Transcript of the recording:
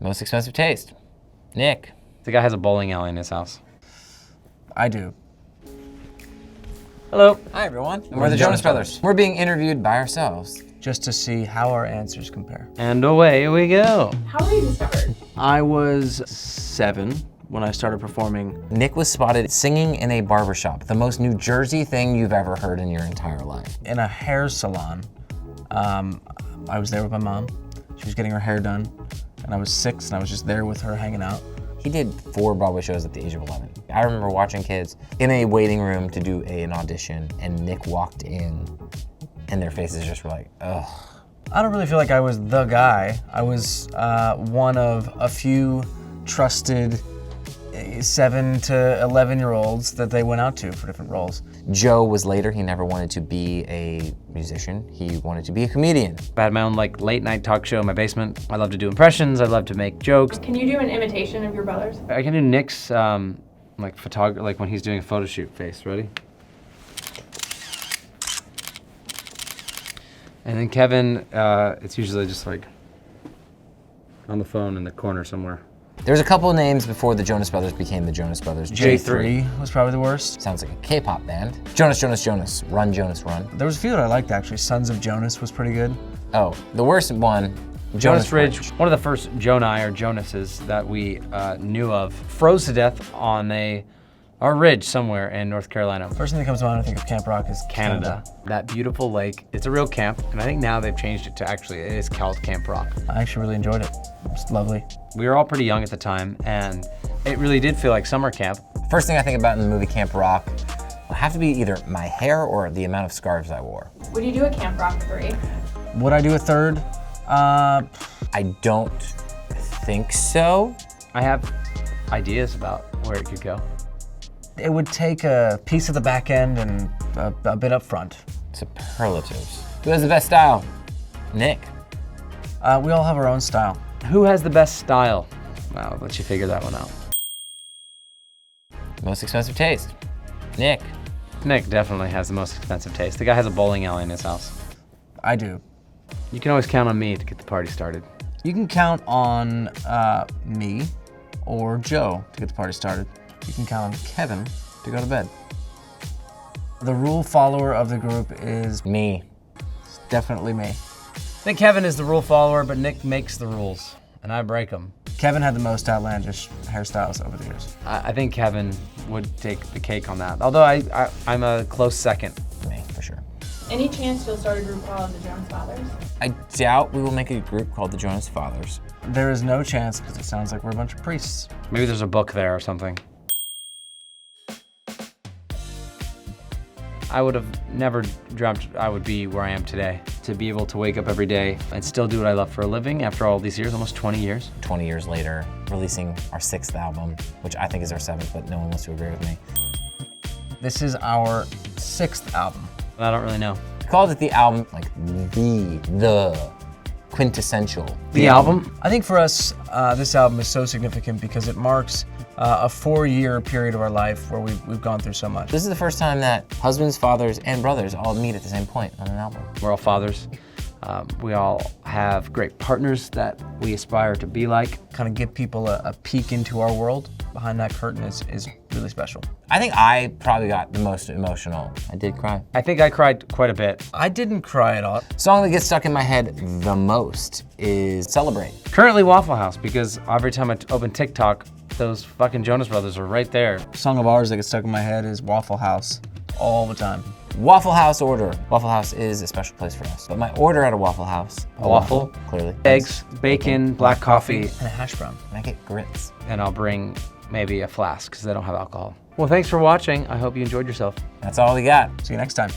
Most expensive taste. Nick. The guy has a bowling alley in his house. I do. Hello. Hi, everyone. And we're the Jonas Brothers. We're being interviewed by ourselves. Just to see how our answers compare. And away we go. How were you discovered? I was 7 when I started performing. Nick was spotted singing in a barbershop, the most New Jersey thing you've ever heard in your entire life. In a hair salon. I was there with my mom. She was getting her hair done. And I was 6 and I was just there with her hanging out. He did 4 Broadway shows at the age of 11. I remember watching kids in a waiting room to do an audition, and Nick walked in, and their faces just were like, ugh. I don't really feel like I was the guy. I was one of a few trusted 7 to 11-year-olds that they went out to for different roles. Joe was later, he never wanted to be a musician. He wanted to be a comedian. I had my own late night talk show in my basement. I love to do impressions. I love to make jokes. Can you do an imitation of your brothers? I can do Nick's photography, like when he's doing a photo shoot face. Ready? And then Kevin, it's usually just like on the phone in the corner somewhere. There's a couple of names before the Jonas Brothers became the Jonas Brothers. J3 was probably the worst. Sounds like a K-pop band. Jonas, Jonas, Jonas. Run, Jonas, run. There was a few that I liked actually. Sons of Jonas was pretty good. Oh, the worst one, Jonas Ridge, one of the first Jonai or Jonases that we knew of, froze to death on a ridge somewhere in North Carolina. First thing that comes to mind when I think of Camp Rock is Canada. That beautiful lake. It's a real camp, and I think now they've changed it to actually, it is called Camp Rock. I actually really enjoyed it. It's lovely. We were all pretty young at the time, and it really did feel like summer camp. First thing I think about in the movie Camp Rock will have to be either my hair or the amount of scarves I wore. Would you do a Camp Rock 3? Would I do a third? I don't think so. I have ideas about where it could go. It would take a piece of the back end and a bit up front. Superlatives. Who has the best style? Nick. We all have our own style. Who has the best style? Well, I'll let you figure that one out. Most expensive taste? Nick. Nick definitely has the most expensive taste. The guy has a bowling alley in his house. I do. You can always count on me to get the party started. You can count on me or Joe to get the party started. You can count on Kevin to go to bed. The rule follower of the group is Me. It's definitely me. I think Kevin is the rule follower, but Nick makes the rules, and I break them. Kevin had the most outlandish hairstyles over the years. I think Kevin would take the cake on that, although I'm a close second. Me, for sure. Any chance you'll start a group called the Jonas Brothers? I doubt we will make a group called the Jonas Fathers. There is no chance because it sounds like we're a bunch of priests. Maybe there's a book there or something. I would have never dreamt I would be where I am today. To be able to wake up every day and still do what I love for a living after all these years, almost 20 years. 20 years later, releasing our 6th album, which I think is our 7th, but no one wants to agree with me. This is our 6th album. I don't really know. We called it the album, like the quintessential. The album? I think for us, this album is so significant because it marks a 4-year period of our life where we've gone through so much. This is the first time that husbands, fathers, and brothers all meet at the same point on an album. We're all fathers. We all have great partners that we aspire to be like. Kind of give people a peek into our world behind that curtain is really special. I think I probably got the most emotional. I did cry. I think I cried quite a bit. I didn't cry at all. Song that gets stuck in my head the most is Celebrate. Currently Waffle House, because every time I open TikTok, those fucking Jonas Brothers are right there. Song of ours that gets stuck in my head is Waffle House all the time. Waffle House order. Waffle House is a special place for us. But my order at a Waffle House, A waffle, clearly. eggs, bacon, black coffee, And a hash brown. And I get grits. and I'll bring maybe a flask because they don't have alcohol. Well, thanks for watching. I hope you enjoyed yourself. That's all we got. See you next time.